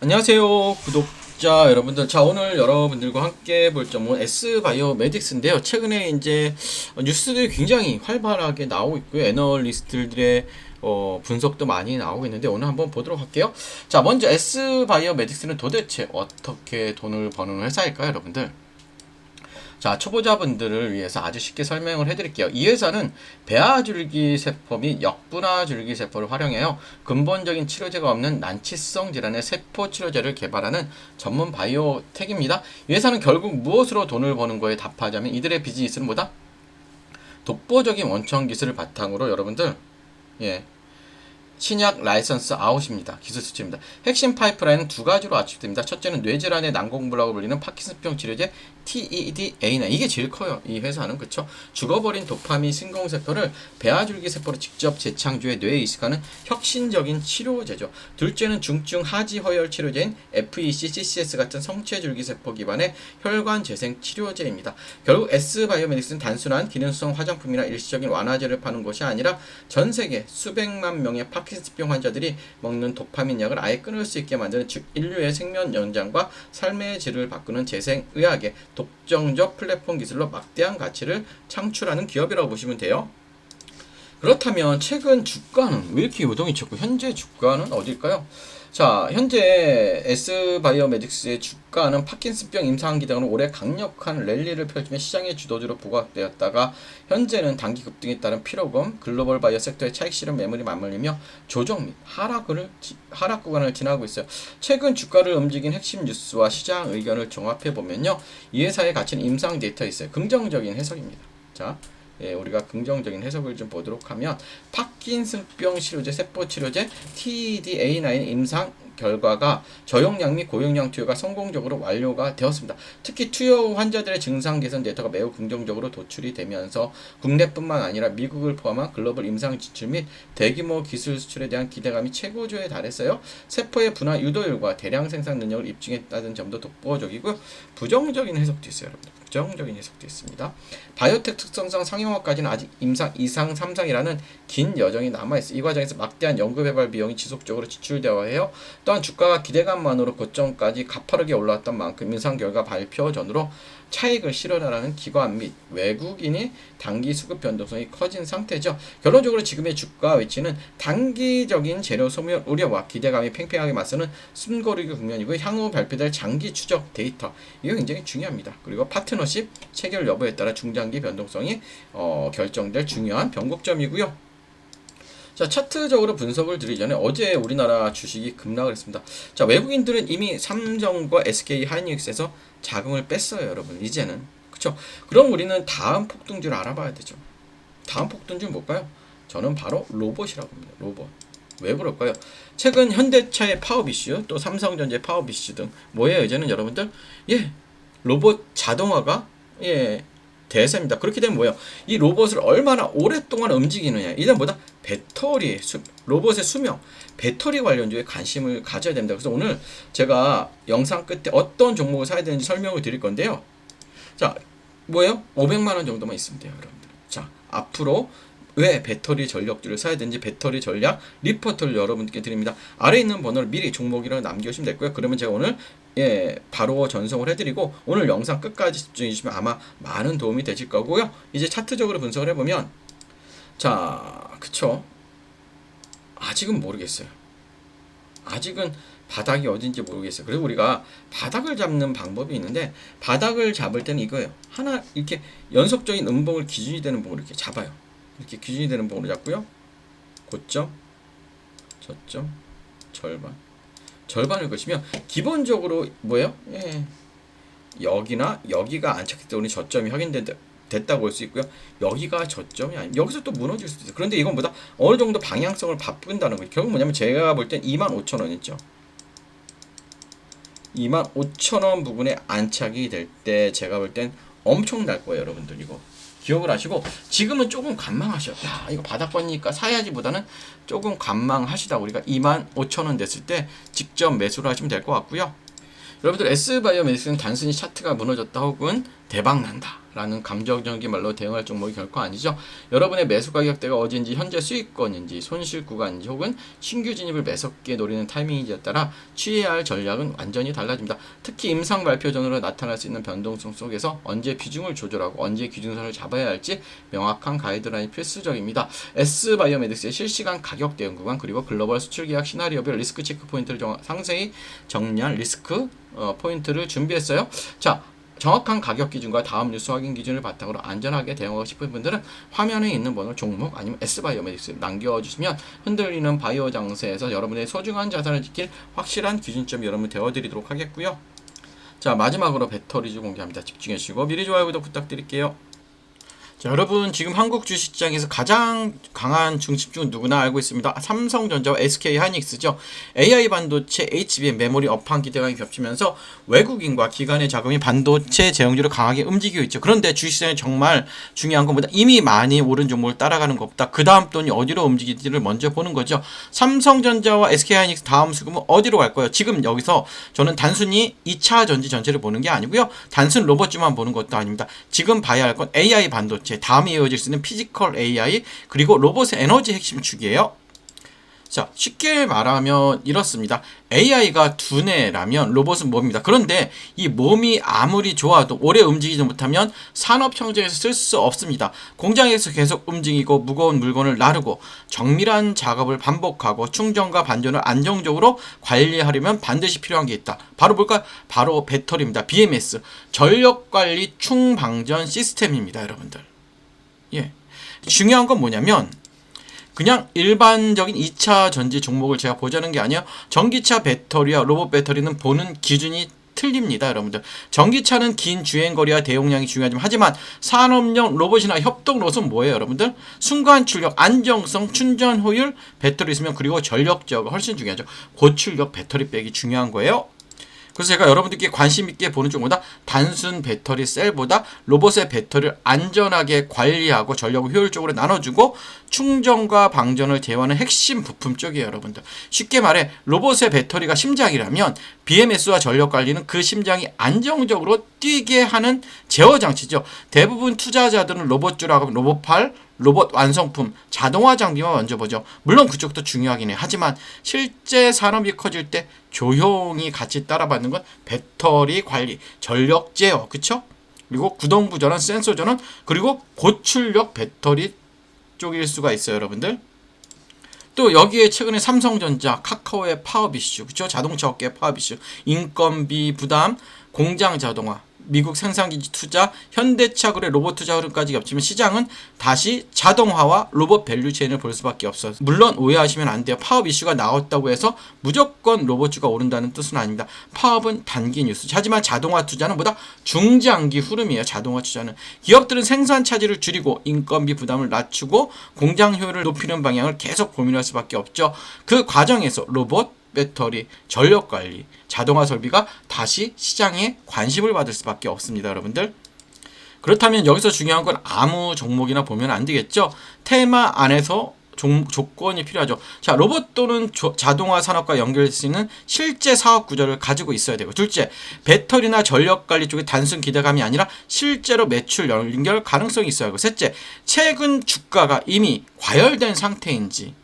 안녕하세요 구독자 여러분들. 자, 오늘 여러분들과 함께 볼 점은 S바이오메딕스인데요. 최근에 이제 뉴스들이 굉장히 활발하게 나오고 있고요. 애널리스트들의 분석도 많이 나오고 있는데 오늘 한번 보도록 할게요. 자, 먼저 S바이오메딕스는 도대체 어떻게 돈을 버는 회사일까요, 여러분들? 자, 초보자분들을 위해서 아주 쉽게 설명을 해드릴게요. 이 회사는 배아줄기세포 및 역분화줄기세포를 활용해요. 근본적인 치료제가 없는 난치성 질환의 세포 치료제를 개발하는 전문 바이오텍입니다. 이 회사는 결국 무엇으로 돈을 버는 거에 답하자면 이들의 비즈니스는 뭐다? 독보적인 원천 기술을 바탕으로 여러분들, 신약 라이선스 아웃입니다. 기술 수치입니다. 핵심 파이프라인은 두 가지로 압축됩니다. 첫째는 뇌질환의 난공불락으로 불리는 파킨슨병 치료제 TED-A9. 이게 제일 커요. 이 회사는. 그쵸? 죽어버린 도파민 신공세포를 배아줄기 세포로 직접 재창조해 뇌에 이식하는 혁신적인 치료제죠. 둘째는 중증 하지 허혈 치료제인 FEC, CCS 같은 성체줄기세포 기반의 혈관 재생 치료제입니다. 결국 S바이오메딕스는 단순한 기능성 화장품이나 일시적인 완화제를 파는 것이 아니라 전 세계 수백만 명의 파킨슨병 환자들이 먹는 도파민 약을 아예 끊을 수 있게 만드는, 즉 인류의 생명 연장과 삶의 질을 바꾸는 재생의학의 독점적 플랫폼 기술로 막대한 가치를 창출하는 기업이라고 보시면 돼요. 그렇다면 최근 주가는 왜 이렇게 요동이 쳤고 현재 주가는 어딜까요? 자, 현재 S바이오메딕스의 주가는 파킨슨병 임상 기대으로 올해 강력한 랠리를 펼치며 시장의 주도주로 부각되었다가 현재는 단기 급등에 따른 피로금, 글로벌 바이오 섹터의 차익 실현 매물이 맞물리며 조정 및 하락 구간을 지나고 있어요. 최근 주가를 움직인 핵심 뉴스와 시장 의견을 종합해 보면요, 이 회사의 가치는 임상 데이터에 있어요. 긍정적인 해석입니다. 자, 우리가 긍정적인 해석을 좀 보도록 하면, 파킨슨병 치료제, 세포 치료제 TED-A9 임상 결과가 저용량 및 고용량 투여가 성공적으로 완료가 되었습니다. 특히 투여 후 환자들의 증상 개선 데이터가 매우 긍정적으로 도출이 되면서 국내뿐만 아니라 미국을 포함한 글로벌 임상 진출 및 대규모 기술 수출에 대한 기대감이 최고조에 달했어요. 세포의 분화 유도율과 대량 생산 능력을 입증했다는 점도 독보적이고요. 부정적인 해석도 있어요, 여러분들. 부정적인 해석도 있습니다. 바이오텍 특성상 상용화까지는 아직 임상 2상 3상이라는 긴 여정이 남아있어요. 이 과정에서 막대한 연구개발 비용이 지속적으로 지출되어야 해요. 또한 주가가 기대감만으로 고점까지 가파르게 올라왔던 만큼 임상 결과 발표 전후로 차익을 실현하라는 기관 및 외국인이 단기 수급 변동성이 커진 상태죠. 결론적으로 지금의 주가 위치는 단기적인 재료 소멸 우려와 기대감이 팽팽하게 맞서는 숨고르기 국면이고, 향후 발표될 장기 추적 데이터, 이거 굉장히 중요합니다. 그리고 파트너십 체결 여부에 따라 중장기 변동성이 결정될 중요한 변곡점이고요. 자, 차트적으로 분석을 드리기 전에 어제 우리나라 주식이 급락을 했습니다. 자, 외국인들은 이미 삼성과 SK 하이닉스에서 자금을 뺐어요, 여러분. 이제는. 그쵸? 그럼 우리는 다음 폭등주를 알아봐야 되죠. 다음 폭등주는 뭘까요? 저는 바로 로봇이라고 합니다. 로봇. 왜 그럴까요? 최근 현대차의 파업 이슈, 또 삼성전자의 파업 이슈 등 뭐예요, 이제는 여러분들? 로봇 자동화가 대세입니다. 그렇게 되면 뭐예요? 이 로봇을 얼마나 오랫동안 움직이느냐. 이는 뭐다? 로봇의 수명, 배터리 관련주에 관심을 가져야 됩니다. 그래서 오늘 제가 영상 끝에 어떤 종목을 사야 되는지 설명을 드릴 건데요. 자, 뭐예요? 500만원 정도만 있으면 돼요, 여러분들. 자, 앞으로 왜 배터리 전력들을 사야 되는지 배터리 전략 리포트를 여러분께 드립니다. 아래 있는 번호를 미리 종목이라고 남겨주시면 됐고요. 그러면 제가 오늘 바로 전송을 해드리고, 오늘 영상 끝까지 집중해 주시면 아마 많은 도움이 되실 거고요. 이제 차트적으로 분석을 해보면, 자, 그쵸? 아직은 모르겠어요. 아직은 바닥이 어딘지 모르겠어요. 그리고 우리가 바닥을 잡는 방법이 있는데, 바닥을 잡을 때는 이거예요. 하나 이렇게 연속적인 음봉을 기준이 되는 봉을 이렇게 잡아요. 이렇게 기준이 되는 봉으로 잡고요. 고점, 저점, 절반을 거시면 기본적으로 뭐예요? 여기나 여기가 안 찼기 때문에 저점이 확인됐다고 볼 수 있고요. 여기가 저점이 아니, 여기서 또 무너질 수도 있어요. 그런데 이건 보다 어느 정도 방향성을 바꾼다는 거예요. 결국 뭐냐면 제가 볼 땐 25,000원 있죠. 25,000원 부분에 안착이 될 때 제가 볼 땐 엄청날 거예요, 여러분들. 이거 기억을 하시고, 지금은 조금 관망하셔. 이거 바닥 보니까 사야지보다는 조금 관망하시다 우리가 25,000원 됐을 때 직접 매수를 하시면 될 것 같고요. 여러분들 S바이오메딕스는 단순히 차트가 무너졌다 혹은 대박난다 라는 감정적인 말로 대응할 종목이 결코 아니죠. 여러분의 매수 가격대가 어딘지, 현재 수익권인지, 손실 구간인지, 혹은 신규 진입을 매섭게 노리는 타이밍인지에 따라 취해야 할 전략은 완전히 달라집니다. 특히 임상 발표 전으로 나타날 수 있는 변동성 속에서 언제 비중을 조절하고 언제 기준선을 잡아야 할지 명확한 가이드라인이 필수적입니다. S바이오메딕스의 실시간 가격 대응 구간, 그리고 글로벌 수출 계약 시나리오별 리스크 체크 포인트를 상세히 정리한 리스크 포인트를 준비했어요. 자, 정확한 가격 기준과 다음 뉴스 확인 기준을 바탕으로 안전하게 대응하고 싶은 분들은 화면에 있는 번호, 종목, 아니면 S바이오메딕스 남겨주시면 흔들리는 바이오 장세에서 여러분의 소중한 자산을 지킬 확실한 기준점이 여러분 되어드리도록 하겠고요. 자, 마지막으로 배터리주 공개합니다. 집중해주시고 미리 좋아요, 구독 부탁드릴게요. 자, 여러분, 지금 한국 주식시장에서 가장 강한 중심주는 누구나 알고 있습니다. 삼성전자와 SK하이닉스죠. AI 반도체, HBM, 메모리 업황 기대가 겹치면서 외국인과 기관의 자금이 반도체 제형주를 강하게 움직이고 있죠. 그런데 주식시장에 정말 중요한 것보다 이미 많이 오른 종목을 따라가는 것보다 그 다음 돈이 어디로 움직일지를 먼저 보는 거죠. 삼성전자와 SK하이닉스 다음 수급은 어디로 갈까요? 지금 여기서 저는 단순히 2차 전지 전체를 보는 게 아니고요. 단순 로봇주만 보는 것도 아닙니다. 지금 봐야 할 건 AI 반도체, 다음에 이어질 수 있는 피지컬 AI, 그리고 로봇의 에너지 핵심 축이에요. 자, 쉽게 말하면 이렇습니다. AI가 두뇌라면 로봇은 몸입니다. 그런데 이 몸이 아무리 좋아도 오래 움직이지 못하면 산업 현장에서 쓸 수 없습니다. 공장에서 계속 움직이고 무거운 물건을 나르고 정밀한 작업을 반복하고 충전과 반전을 안정적으로 관리하려면 반드시 필요한 게 있다. 바로 뭘까? 바로 배터리입니다. BMS, 전력관리 충방전 시스템입니다, 여러분들. 예. 중요한 건 뭐냐면 그냥 일반적인 2차 전지 종목을 제가 보자는 게 아니라 전기차 배터리와 로봇 배터리는 보는 기준이 틀립니다, 여러분들. 전기차는 긴 주행거리와 대용량이 중요하지만 하지만 산업용 로봇이나 협동 로봇은 뭐예요, 여러분들? 순간 출력, 안정성, 충전 효율, 배터리 있으면 그리고 전력 제어가 훨씬 중요하죠. 고출력 배터리 백이 중요한 거예요. 그래서 제가 여러분들께 관심 있게 보는 쪽보다 단순 배터리 셀보다 로봇의 배터리를 안전하게 관리하고 전력을 효율적으로 나눠주고 충전과 방전을 제어하는 핵심 부품 쪽이에요, 여러분들. 쉽게 말해 로봇의 배터리가 심장이라면 BMS와 전력 관리는 그 심장이 안정적으로 뛰게 하는 제어 장치죠. 대부분 투자자들은 로봇주라고 하면 로봇팔, 로봇 완성품, 자동화 장비만 먼저 보죠. 물론 그쪽도 중요하긴 해요. 하지만 실제 산업이 커질 때 조용히 같이 따라받는 건 배터리 관리, 전력 제어, 그쵸? 그리고 구동부 전원, 센서 전원, 그리고 고출력 배터리 쪽일 수가 있어요, 여러분들. 또 여기에 최근에 삼성전자, 카카오의 파업 이슈, 그쵸? 자동차 업계의 파업 이슈, 인건비 부담, 공장 자동화, 미국 생산기지 투자, 현대차 그래 로봇 투자 흐름까지 겹치면 시장은 다시 자동화와 로봇 밸류체인을 볼 수밖에 없어요. 물론 오해하시면 안 돼요. 파업 이슈가 나왔다고 해서 무조건 로봇주가 오른다는 뜻은 아닙니다. 파업은 단기 뉴스. 하지만 자동화 투자는 보다 중장기 흐름이에요. 자동화 투자는. 기업들은 생산 차질을 줄이고 인건비 부담을 낮추고 공장 효율을 높이는 방향을 계속 고민할 수밖에 없죠. 그 과정에서 로봇, 배터리, 전력관리, 자동화 설비가 다시 시장에 관심을 받을 수밖에 없습니다, 여러분들. 그렇다면 여기서 중요한 건 아무 종목이나 보면 안 되겠죠. 테마 안에서 조건이 필요하죠. 자, 로봇 또는 자동화 산업과 연결될 수 있는 실제 사업 구조를 가지고 있어야 되고, 둘째, 배터리나 전력 관리 쪽에 단순 기대감이 아니라 실제로 매출 연결 가능성이 있어야 하고, 셋째, 최근 주가가 이미 과열된 상태인지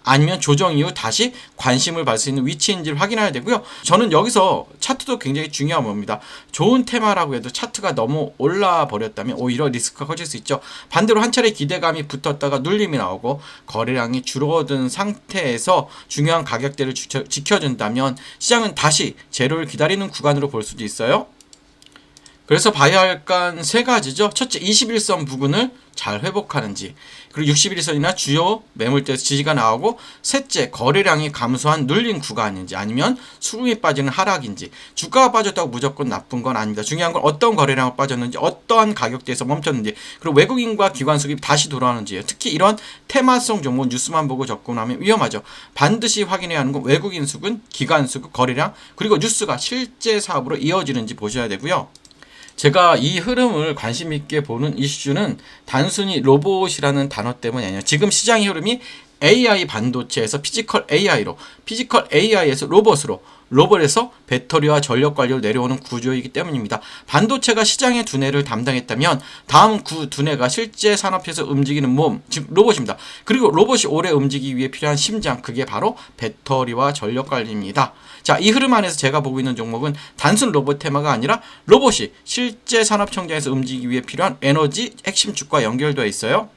아니면 조정 이후 다시 관심을 받을 수 있는 위치인지를 확인해야 되고요. 저는 여기서 차트도 굉장히 중요한 겁니다. 좋은 테마라고 해도 차트가 너무 올라 버렸다면 오히려 리스크가 커질 수 있죠. 반대로 한 차례 기대감이 붙었다가 눌림이 나오고 거래량이 줄어든 상태에서 중요한 가격대를 지켜준다면 시장은 다시 제로를 기다리는 구간으로 볼 수도 있어요. 그래서 봐야 할 건 세 가지죠. 첫째, 21선 부근을 잘 회복하는지, 그리고 61선이나 주요 매물대에서 지지가 나오고, 셋째, 거래량이 감소한 눌린 구간인지 아니면 수급이 빠지는 하락인지. 주가가 빠졌다고 무조건 나쁜 건 아닙니다. 중요한 건 어떤 거래량을 빠졌는지, 어떠한 가격대에서 멈췄는지, 그리고 외국인과 기관 수급이 다시 돌아오는지예요. 특히 이런 테마성 종목 뉴스만 보고 접근하면 위험하죠. 반드시 확인해야 하는 건 외국인 수급, 기관 수급, 거래량, 그리고 뉴스가 실제 사업으로 이어지는지 보셔야 되고요. 제가 이 흐름을 관심 있게 보는 이슈는 단순히 로봇이라는 단어 때문이 아니에요. 지금 시장의 흐름이 AI 반도체에서 피지컬 AI로, 피지컬 AI에서 로봇으로, 로봇에서 배터리와 전력 관리로 내려오는 구조이기 때문입니다. 반도체가 시장의 두뇌를 담당했다면 다음 그 두뇌가 실제 산업에서 움직이는 몸, 즉 로봇입니다. 그리고 로봇이 오래 움직이기 위해 필요한 심장, 그게 바로 배터리와 전력 관리입니다. 자, 이 흐름 안에서 제가 보고 있는 종목은 단순 로봇 테마가 아니라 로봇이 실제 산업 청정에서 움직이기 위해 필요한 에너지 핵심축과 연결되어 있어요.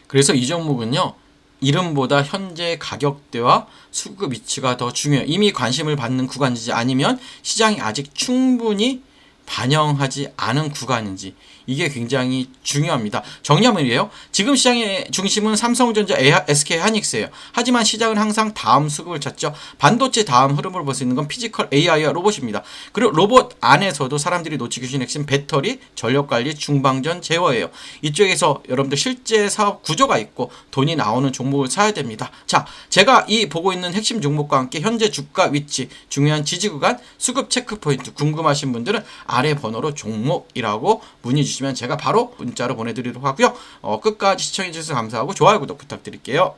그래서 이 종목은요, 이름보다 현재 가격대와 수급 위치가 더 중요해요. 이미 관심을 받는 구간인지 아니면 시장이 아직 충분히 반영하지 않은 구간인지, 이게 굉장히 중요합니다. 정리하면 이래요. 지금 시장의 중심은 삼성전자, SK하이닉스예요. 하지만 시장은 항상 다음 수급을 찾죠. 반도체 다음 흐름을 볼 수 있는 건 피지컬 AI와 로봇입니다. 그리고 로봇 안에서도 사람들이 놓치기 쉬운 핵심 배터리, 전력관리, 중방전, 제어예요. 이쪽에서 여러분들 실제 사업 구조가 있고 돈이 나오는 종목을 사야 됩니다. 자, 제가 이 보고 있는 핵심 종목과 함께 현재 주가 위치, 중요한 지지 구간, 수급 체크 포인트 궁금하신 분들은 아래 번호로 종목이라고 문의 주시면 제가 바로 문자로 보내드리도록 하고요. 끝까지 시청해주셔서 감사하고 좋아요, 구독 부탁드릴게요.